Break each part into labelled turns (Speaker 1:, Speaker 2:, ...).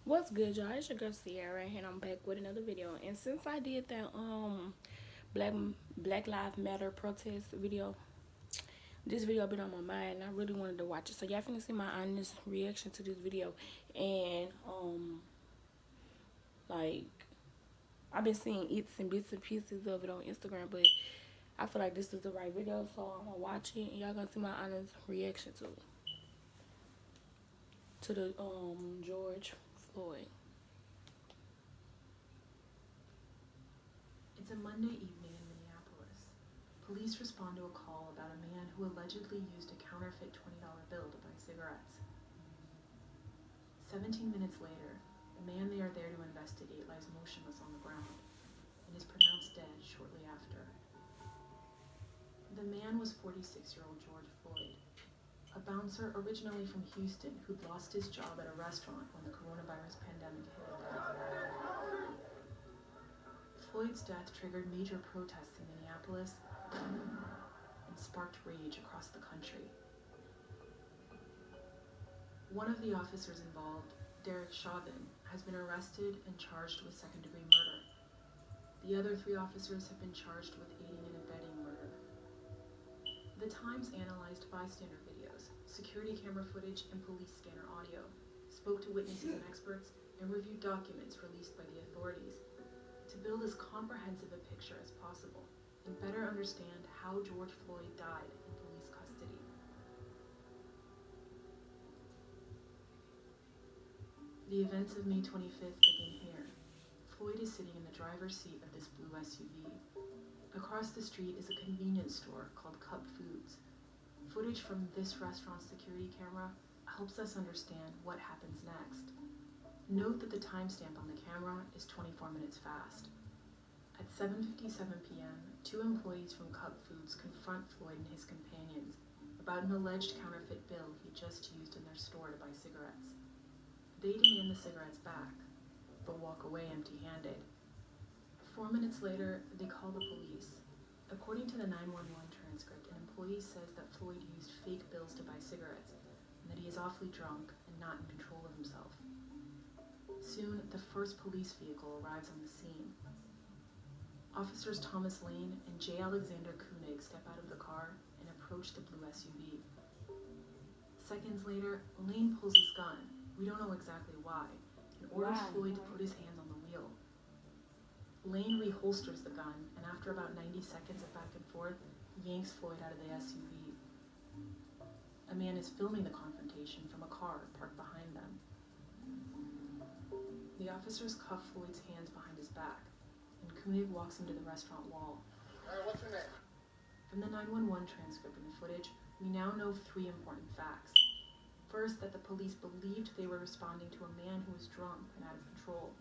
Speaker 1: What's good, y'all? It's your girl Sierra, and I'm back with another video. And since I did that Black Black Lives Matter protest video, this video been on my mind, and I really wanted to watch it. So y'all finna see my honest reaction to this video. And like I've been seeing its and bits and pieces of it on Instagram, but I feel like this is the right video, so I'm gonna watch it, and y'all gonna see my honest reaction to it. To the George Floyd.
Speaker 2: It's a Monday evening in Minneapolis. Police respond to a call about a man who allegedly used a counterfeit $20 bill to buy cigarettes. 17 minutes later, the man they are there to investigate lies motionless on the ground and is pronounced dead shortly after. The man was 46-year-old George Floyd, a bouncer originally from Houston who'd lost his job at a restaurant when the coronavirus pandemic hit. Floyd's death triggered major protests in Minneapolis and sparked rage across the country. One of the officers involved, Derek Chauvin, has been arrested and charged with second-degree murder. The other 3 officers have been charged with aiding and abetting murder. The Times analyzed bystander videos, security camera footage, and police scanner audio, spoke to witnesses and experts, and reviewed documents released by the authorities to build as comprehensive a picture as possible and better understand how George Floyd died in police custody. The events of May 25th begin here. Floyd is sitting in the driver's seat of this blue SUV. Across the street is a convenience store called Cup Foods. Footage from this restaurant's security camera helps us understand what happens next. Note that the timestamp on the camera is 24 minutes fast. At 7:57 p.m., 2 employees from Cup Foods confront Floyd and his companions about an alleged counterfeit bill he just used in their store to buy cigarettes. They demand the cigarettes back, but walk away empty-handed. 4 minutes later, they call the police. According to the 911 transcript, an employee says that Floyd used fake bills to buy cigarettes and that he is awfully drunk and not in control of himself. Soon, the first police vehicle arrives on the scene. Officers Thomas Lane and J. Alexander Koenig step out of the car and approach the blue SUV. Seconds later, Lane pulls his gun, we don't know exactly why, and orders Floyd to put his hands on the wheel. Lane reholsters the gun, and after about 90 seconds of back and forth, yanks Floyd out of the SUV. A man is filming the confrontation from a car parked behind them. The officers cuff Floyd's hands behind his back, and Koenig walks him to the restaurant wall.
Speaker 3: All right, what's your name?
Speaker 2: From the 911 transcript and the footage, we now know 3 important facts. First, that the police believed they were responding to a man who was drunk and out of control.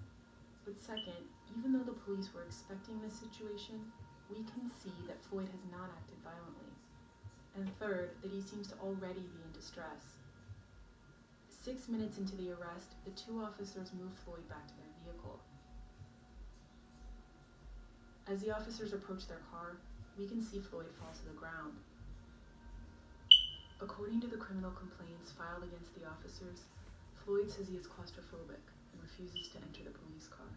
Speaker 2: But second, even though the police were expecting this situation, we can see that Floyd has not acted violently. And third, that he seems to already be in distress. 6 minutes into the arrest, the 2 officers move Floyd back to their vehicle. As the officers approach their car, we can see Floyd fall to the ground. According to the criminal complaints filed against the officers, Floyd says he is claustrophobic and refuses to enter the police car.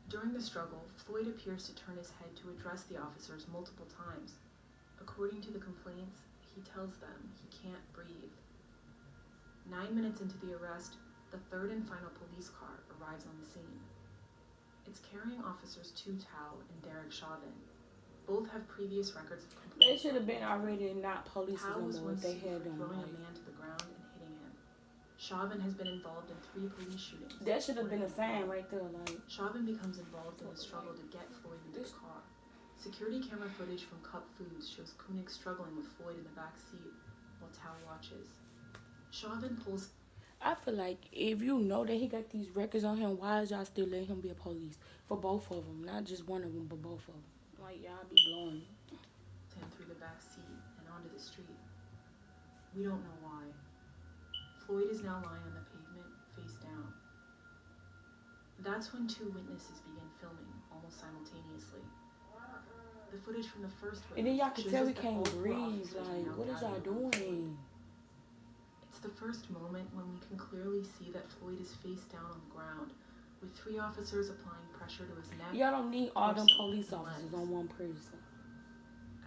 Speaker 2: During the struggle, Floyd appears to turn his head to address the officers multiple times. According to the complaints, he tells them he can't breathe. 9 minutes into the arrest, the 3rd and final police car arrives on the scene. It's carrying officers Tu Tao and Derek Chauvin. Both have previous records of complaints.
Speaker 1: They should have been already not police
Speaker 2: Tao was
Speaker 1: no more.
Speaker 2: once
Speaker 1: They
Speaker 2: sued
Speaker 1: had
Speaker 2: for
Speaker 1: them
Speaker 2: throwing
Speaker 1: like
Speaker 2: a man to the ground and hitting him. Chauvin has been involved in 3 police shootings.
Speaker 1: that should have been a sign right there, like
Speaker 2: Chauvin becomes involved in the struggle to get Floyd into the car. Security camera footage from Cup Foods shows Koenig struggling with Floyd in the back seat while Tao watches. Chauvin pulls.
Speaker 1: I feel like if you know that he got these records on him, why is y'all still letting him be a police? For both of them, not just one of them, but both of them. Like, y'all be blowing
Speaker 2: him through the back seat and onto the street. We don't know why. Floyd is now lying on the pavement, face down. That's when 2 witnesses begin filming, almost simultaneously. The footage from the first witness
Speaker 1: and then y'all can
Speaker 2: shows
Speaker 1: tell
Speaker 2: us
Speaker 1: we
Speaker 2: that
Speaker 1: can't
Speaker 2: all 4
Speaker 1: breathe.
Speaker 2: officers are
Speaker 1: Like,
Speaker 2: now
Speaker 1: what is y'all
Speaker 2: gathered around the
Speaker 1: doing?
Speaker 2: It's the first moment when we can clearly see that Floyd is face down on the ground, with 3 officers applying pressure to his neck.
Speaker 1: Y'all don't need all them
Speaker 2: torso,
Speaker 1: police
Speaker 2: and
Speaker 1: officers
Speaker 2: legs.
Speaker 1: on one person.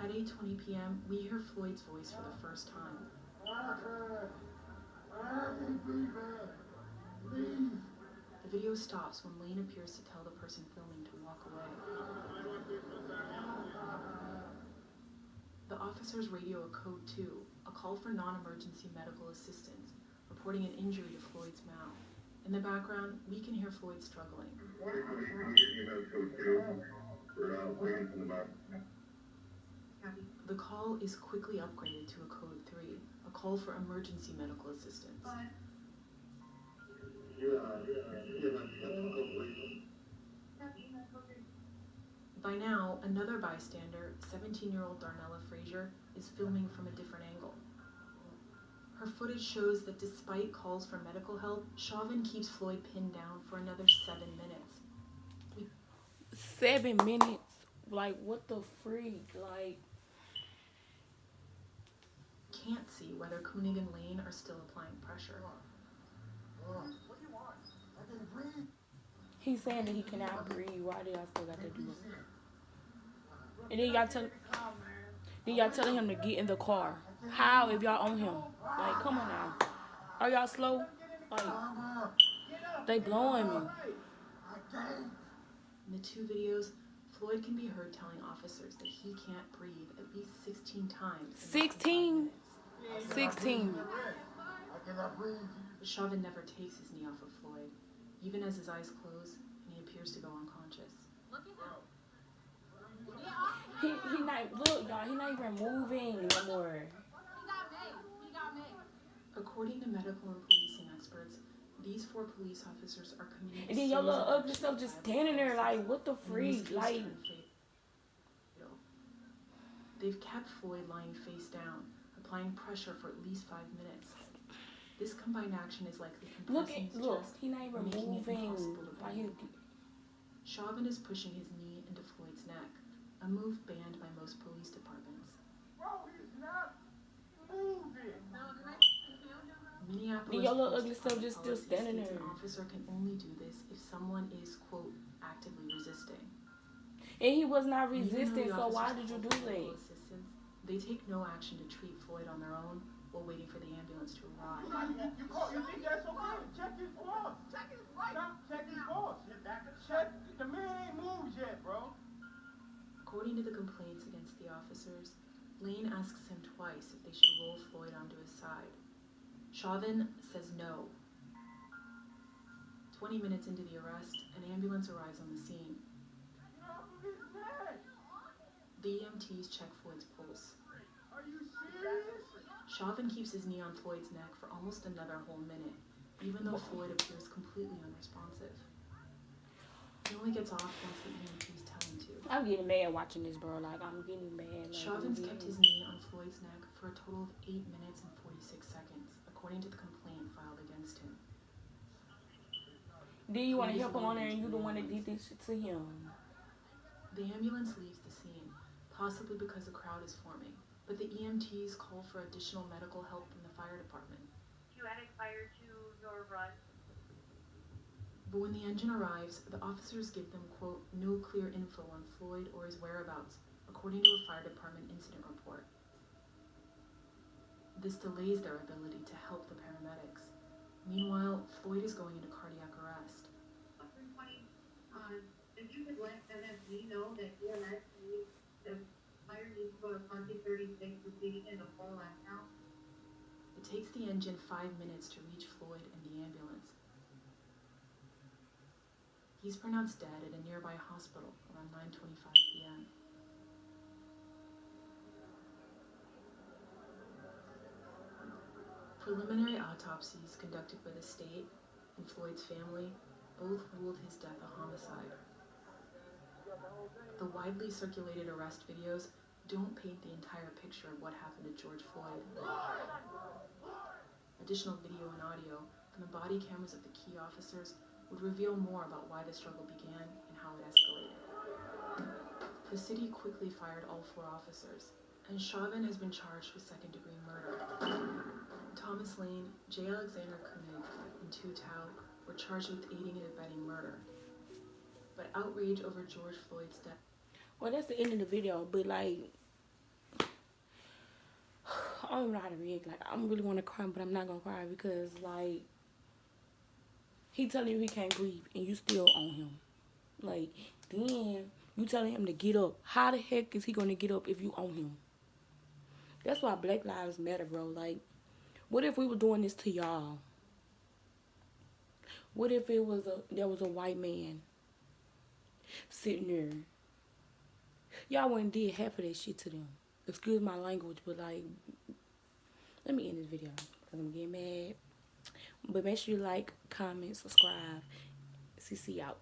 Speaker 2: At 8:20 p.m., we hear Floyd's voice for the first time. The video stops when Lane appears to tell the person filming to walk away. The officers radio a code 2, a call for non-emergency medical assistance, reporting an injury to Floyd's mouth. In the background, we can hear Floyd struggling. The call is quickly upgraded to a code 3, a call for emergency medical assistance. By now, another bystander, 17-year-old Darnella Frazier, is filming from a different angle. Her footage shows that despite calls for medical help, Chauvin keeps Floyd pinned down for another 7 minutes.
Speaker 1: 7 minutes? Like, what the freak? Like,
Speaker 2: can't see whether Koenig and Lane are still applying pressure.
Speaker 3: What do you want? I can breathe.
Speaker 1: he's saying that he cannot breathe. Why do y'all still got to do it? And then y'all telling him to get in the car. How if y'all on him? Like, come on now. Are y'all slow? Like, they blowing me.
Speaker 2: In the 2 videos, Floyd can be heard telling officers that he can't breathe at least 16 times.
Speaker 1: 16? 16.
Speaker 3: I cannot breathe.
Speaker 2: But Chauvin never takes his knee off of Floyd, even as his eyes close and he appears to go unconscious.
Speaker 1: He not, look, y'all, he not even moving no more.
Speaker 2: According to medical and policing experts, these 4 police officers are committing
Speaker 1: And then your little ugly stuff just standing there like, what the freak? Like,
Speaker 2: they've kept Floyd lying face down, applying pressure for at least 5 minutes. This combined action is likely compressing his chest,
Speaker 1: he not even
Speaker 2: making it
Speaker 1: moving.
Speaker 2: impossible to
Speaker 1: Like,
Speaker 2: breathe. Chauvin is pushing his knee into Floyd's neck, a move banned by most police departments.
Speaker 3: Bro, he's not moving.
Speaker 2: Minneapolis
Speaker 1: your little
Speaker 2: Post
Speaker 1: ugly self just still
Speaker 2: policy
Speaker 1: standing
Speaker 2: states
Speaker 1: there.
Speaker 2: An officer can only do this if someone is, quote, actively resisting.
Speaker 1: and he was not
Speaker 2: Even though
Speaker 1: resisting,
Speaker 2: the
Speaker 1: so why
Speaker 2: officers
Speaker 1: did you
Speaker 2: call
Speaker 1: do
Speaker 2: for medical
Speaker 1: that?
Speaker 2: assistance, they take no action to treat Floyd on their own while waiting for the ambulance to arrive.
Speaker 3: You think that's okay? Check his pulse. Check his right. Stop. Check his pulse. Check. The man ain't moved yet, bro.
Speaker 2: According to the complaints against the officers, Lane asks him twice if they should roll Floyd onto his side. Chauvin says no. 20 minutes into the arrest, an ambulance arrives on the scene.
Speaker 3: Get off of his neck.
Speaker 2: The EMTs check Floyd's pulse.
Speaker 3: Are you serious?
Speaker 2: Chauvin keeps his knee on Floyd's neck for almost another whole minute, even though Floyd appears completely unresponsive. He only gets off once the EMTs tell him to.
Speaker 1: I'm getting mad watching this, bro. Like, I'm getting mad. Like,
Speaker 2: Chauvin's kept his knee on Floyd's neck for a total of 8 minutes and 46 seconds, according to the complaint filed against him.
Speaker 1: Then you want to help him on there and you the one that did this shit to him.
Speaker 2: The ambulance leaves the scene, possibly because a crowd is forming, but the EMTs call for additional medical help from the fire department.
Speaker 4: You added fire to your run.
Speaker 2: But when the engine arrives, the officers give them, quote, no clear info on Floyd or his whereabouts, according to a fire department incident report. This delays their ability to help the paramedics. Meanwhile, Floyd is going into cardiac arrest.
Speaker 4: 320, if you could let MFD know that EMS needs, the fire needs to go to Conti 36 proceeding in the full last now.
Speaker 2: It takes the engine 5 minutes to reach Floyd and the ambulance. He's pronounced dead at a nearby hospital around 9:25 p.m. Preliminary autopsies conducted by the state and Floyd's family both ruled his death a homicide. The widely circulated arrest videos don't paint the entire picture of what happened to George Floyd. Additional video and audio from the body cameras of the key officers would reveal more about why the struggle began and how it escalated. The city quickly fired all 4 officers, and Chauvin has been charged with second-degree murder. Thomas Lane, J. Alexander Kunig, and Tu Tao were charged with aiding and abetting murder. But outrage over George Floyd's death.
Speaker 1: Well, that's the end of the video, but like, I don't know how to react. Like, I really want to cry, but I'm not gonna cry because like, he telling you he can't breathe and you still on him. Like, then you telling him to get up. How the heck is he gonna get up if you on him? That's why Black Lives Matter, bro. Like, what if we were doing this to y'all? What if there was a white man sitting there? Y'all wouldn't did half of that shit to them. Excuse my language, but like, let me end this video because I'm getting mad. But make sure you like, comment, subscribe. CC out.